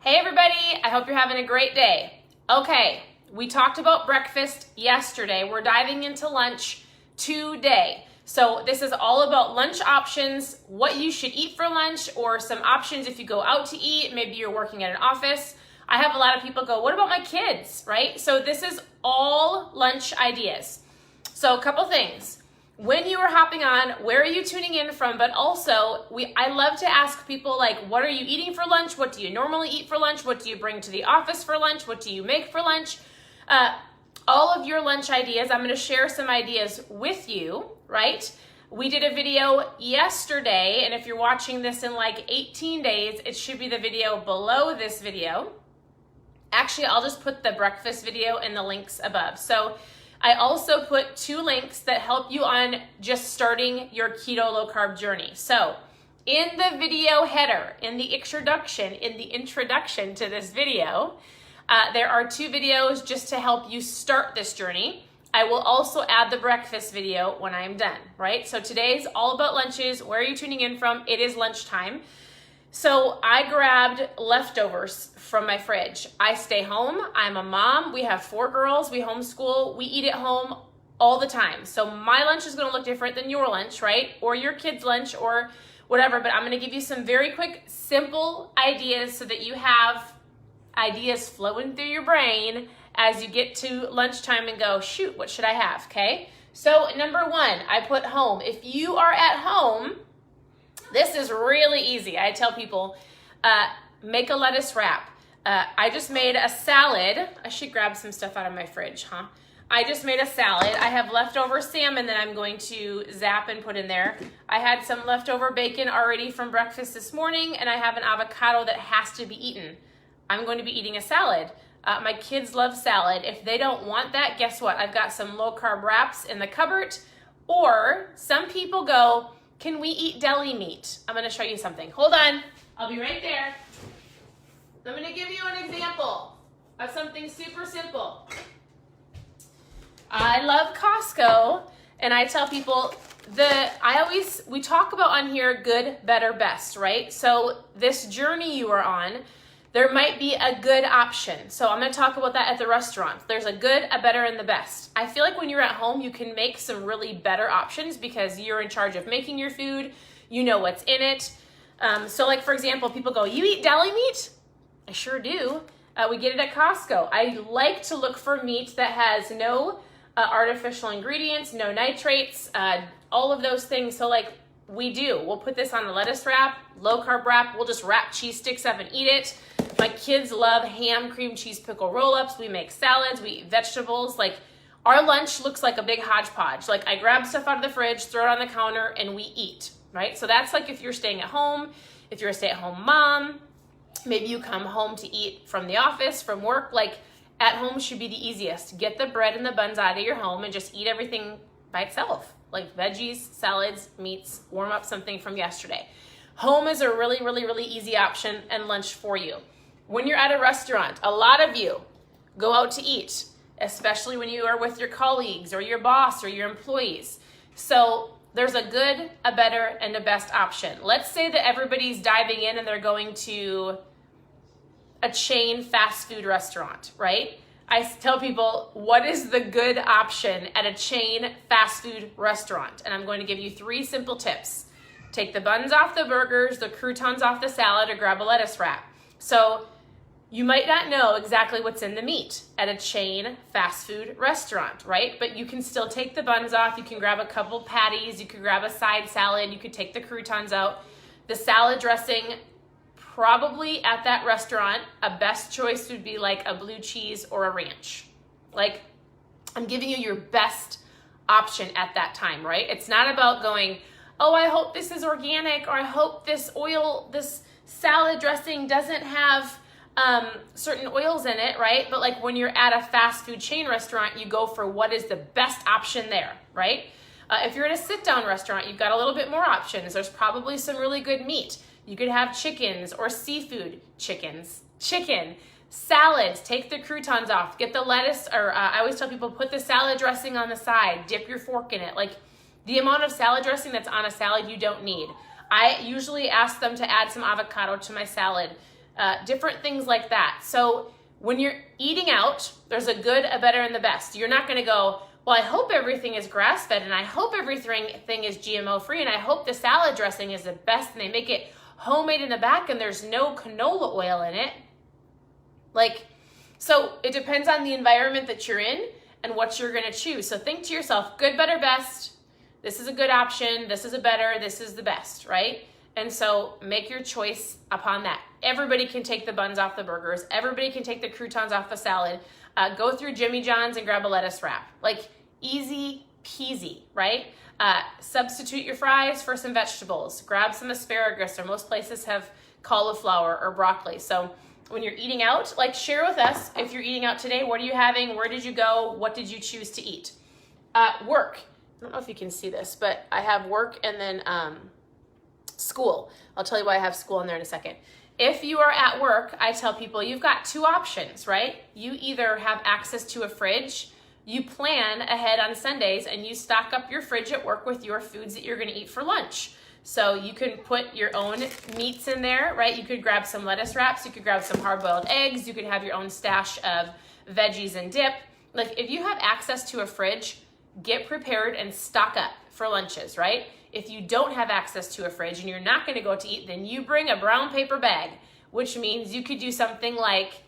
Hey everybody, I hope you're having a great day. Okay, we talked about breakfast yesterday. We're diving into lunch today. So this is all about lunch options, what you should eat for lunch, or some options if you go out to eat, maybe you're working at an office. I have a lot of people go, what about my kids, right? So this is all lunch ideas. So a couple things. When you are hopping on, where are you tuning in from? But also, I love to ask people like, what are you eating for lunch? What do you normally eat for lunch? What do you bring to the office for lunch? What do you make for lunch? All of your lunch ideas. I'm going to share some ideas with you, right? We did a video yesterday, and if you're watching this in like 18 days, it should be the video below this video. Actually, I'll just put the breakfast video in the links above. So I also put 2 links that help you on just starting your keto low carb journey. So in the video header, in the introduction to this video, there are 2 videos just to help you start this journey. I will also add the breakfast video when I'm done, right? So today's all about lunches. Where are you tuning in from? It is lunchtime. So I grabbed leftovers from my fridge. I stay home. I'm a mom. We have 4 girls. We homeschool. We eat at home all the time. So my lunch is going to look different than your lunch, right? Or your kid's lunch or whatever. But I'm going to give you some very quick, simple ideas so that you have ideas flowing through your brain as you get to lunchtime and go, shoot, what should I have? Okay. So number 1, I put home. If you are at home, this is really easy. I tell people, make a lettuce wrap. I just made a salad. I should grab some stuff out of my fridge, huh? I just made a salad. I have leftover salmon that I'm going to zap and put in there. I had some leftover bacon already from breakfast this morning, and I have an avocado that has to be eaten. I'm going to be eating a salad. My kids love salad. If they don't want that, guess what? I've got some low carb wraps in the cupboard. Or some people go, can we eat deli meat? I'm going to show you something. Hold on. I'll be right there. I'm going to give you an example of something super simple. I love Costco, and I tell people we talk about on here good, better, best, right? So this journey you are on, there might be a good option. So I'm going to talk about that at the restaurant. There's a good, a better, and the best. I feel like when you're at home, you can make some really better options because you're in charge of making your food. You know what's in it. So like, for example, people go, you eat deli meat? I sure do. We get it at Costco. I like to look for meat that has no artificial ingredients, no nitrates, all of those things. So like we do. We'll put this on a lettuce wrap, low carb wrap. We'll just wrap cheese sticks up and eat it. My kids love ham, cream cheese, pickle roll-ups. We make salads, we eat vegetables. Like our lunch looks like a big hodgepodge. Like I grab stuff out of the fridge, throw it on the counter, and we eat, right? So that's like if you're staying at home, if you're a stay-at-home mom, maybe you come home to eat from the office, from work. Like at home should be the easiest. Get the bread and the buns out of your home and just eat everything by itself. Like veggies, salads, meats, warm up something from yesterday. Home is a really, really, really easy option and lunch for you. When you're at a restaurant, a lot of you go out to eat, especially when you are with your colleagues or your boss or your employees. So there's a good, a better, and a best option. Let's say that everybody's diving in and they're going to a chain fast food restaurant, right? I tell people, what is the good option at a chain fast food restaurant? And I'm going to give you 3 simple tips. Take the buns off the burgers, the croutons off the salad, or grab a lettuce wrap. So you might not know exactly what's in the meat at a chain fast food restaurant, right? But you can still take the buns off. You can grab a couple patties. You could grab a side salad. You could take the croutons out. The salad dressing, probably at that restaurant, a best choice would be like a blue cheese or a ranch. Like I'm giving you your best option at that time, right? It's not about going, oh, I hope this is organic, or I hope this salad dressing doesn't have certain oils in it, right? But like when you're at a fast food chain restaurant, you go for what is the best option there, right? If you're at a sit-down restaurant, you've got a little bit more options. There's probably some really good meat. You could have chickens or seafood chicken, salads, take the croutons off, get the lettuce, or I always tell people, put the salad dressing on the side, dip your fork in it. Like the amount of salad dressing that's on a salad you don't need. I usually ask them to add some avocado to my salad. different things like that. So when you're eating out, there's a good, a better, and the best. You're not going to go, well, I hope everything is grass-fed, and I hope everything is GMO-free, and I hope the salad dressing is the best, and they make it homemade in the back, and there's no canola oil in it. Like, so it depends on the environment that you're in and what you're going to choose. So think to yourself, good, better, best. This is a good option. This is a better. This is the best, right? And so make your choice upon that. Everybody can take the buns off the burgers. Everybody can take the croutons off the salad. Go through Jimmy John's and grab a lettuce wrap. Like, easy peasy, right? Substitute your fries for some vegetables. Grab some asparagus, or most places have cauliflower or broccoli. So when you're eating out, like, share with us if you're eating out today. What are you having? Where did you go? What did you choose to eat? Work. I don't know if you can see this, but I have work and then school. I'll tell you why I have school in there in a second. If you are at work, I tell people you've got two options, right? You either have access to a fridge, you plan ahead on Sundays, and you stock up your fridge at work with your foods that you're going to eat for lunch. So you can put your own meats in there, right? You could grab some lettuce wraps, you could grab some hard-boiled eggs, you could have your own stash of veggies and dip. Like, if you have access to a fridge, get prepared and stock up for lunches, right? If you don't have access to a fridge and you're not going to go to eat, then you bring a brown paper bag, which means you could do something like,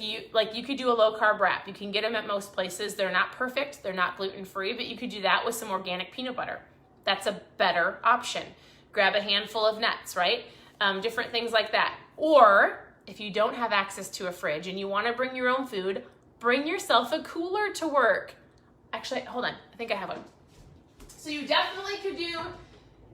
you could do a low carb wrap. You can get them at most places. They're not perfect. They're not gluten-free, but you could do that with some organic peanut butter. That's a better option. Grab a handful of nuts, right? Different things like that. Or if you don't have access to a fridge and you want to bring your own food, bring yourself a cooler to work. Actually, hold on. I think I have one. So you definitely could do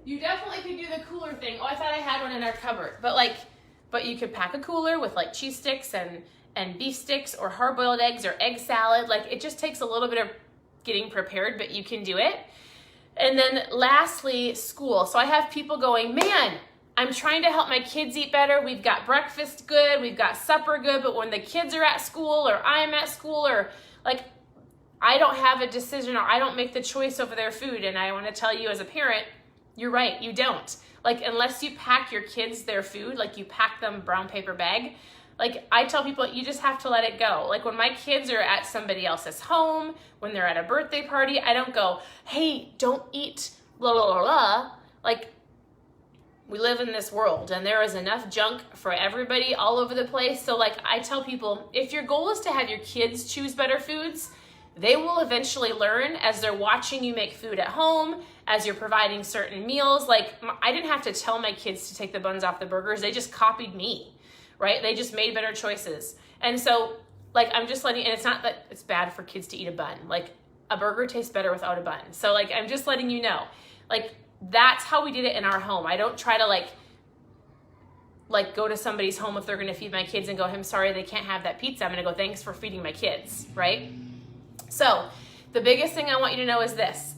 the cooler thing. Oh, I thought I had one in our cupboard. But you could pack a cooler with like cheese sticks and beef sticks or hard-boiled eggs or egg salad. Like, it just takes a little bit of getting prepared, but you can do it. And then lastly, school. So I have people going, man, I'm trying to help my kids eat better. We've got breakfast good, we've got supper good, but when the kids are at school or I'm at school, or like, I don't have a decision, or I don't make the choice over their food. And I want to tell you as a parent, you're right, you don't. Like, unless you pack your kids their food, like you pack them brown paper bag, like I tell people, you just have to let it go. Like, when my kids are at somebody else's home, when they're at a birthday party, I don't go, hey, don't eat blah, blah, blah, blah. Like, we live in this world and there is enough junk for everybody all over the place. So like, I tell people, if your goal is to have your kids choose better foods, they will eventually learn as they're watching you make food at home, as you're providing certain meals. Like, I didn't have to tell my kids to take the buns off the burgers. They just copied me, right? They just made better choices. And so, like, I'm just letting, and it's not that it's bad for kids to eat a bun. Like, a burger tastes better without a bun. So, like, I'm just letting you know. Like, that's how we did it in our home. I don't try to, like go to somebody's home if they're going to feed my kids and go, I'm sorry, they can't have that pizza. I'm going to go, thanks for feeding my kids, right? So the biggest thing I want you to know is this,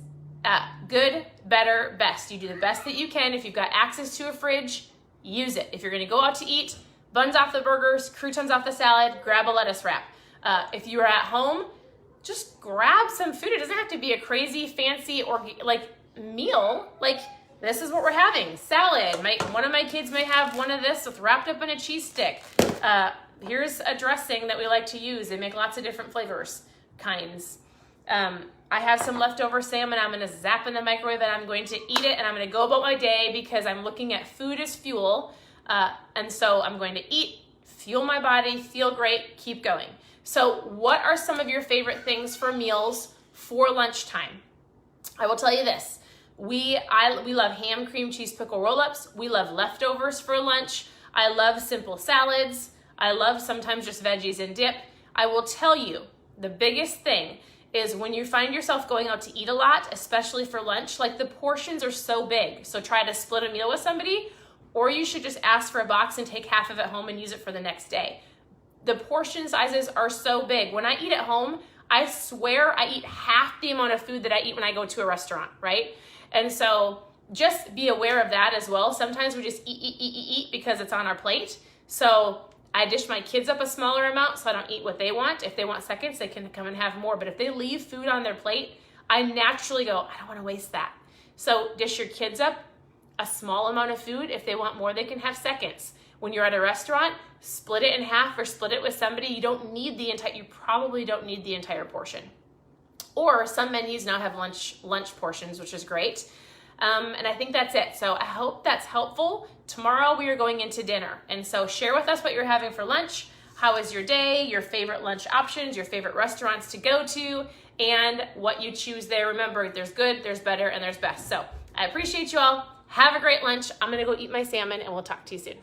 good, better, best. You do the best that you can. If you've got access to a fridge, use it. If you're going to go out to eat, buns off the burgers, croutons off the salad, grab a lettuce wrap. If you are at home, just grab some food. It doesn't have to be a crazy fancy or like meal. Like, this is what we're having. Salad. One of my kids may have one of this with wrapped up in a cheese stick. Here's a dressing that we like to use. They make lots of different flavors. Kinds. I have some leftover salmon. I'm going to zap in the microwave and I'm going to eat it, and I'm going to go about my day because I'm looking at food as fuel. And so I'm going to eat, fuel my body, feel great, keep going. So what are some of your favorite things for meals for lunchtime? I will tell you this. We love ham, cream, cheese, pickle roll-ups. We love leftovers for lunch. I love simple salads. I love sometimes just veggies and dip. I will tell you, the biggest thing is when you find yourself going out to eat a lot, especially for lunch, like the portions are so big. So try to split a meal with somebody, or you should just ask for a box and take half of it home and use it for the next day. The portion sizes are so big. When I eat at home, I swear I eat half the amount of food that I eat when I go to a restaurant, right? And so just be aware of that as well. Sometimes we just eat because it's on our plate. So I dish my kids up a smaller amount so I don't eat what they want. If they want seconds, they can come and have more. But if they leave food on their plate, I naturally go, I don't want to waste that. So dish your kids up a small amount of food. If they want more, they can have seconds. when you're at a restaurant, split it in half or split it with somebody. You probably don't need the entire portion. Or some menus now have lunch portions, which is great. And I think that's it. So I hope that's helpful. Tomorrow we are going into dinner. And so share with us what you're having for lunch. How was your day, your favorite lunch options, your favorite restaurants to go to, and what you choose there. Remember, there's good, there's better, and there's best. So I appreciate you all. Have a great lunch. I'm going to go eat my salmon, and we'll talk to you soon.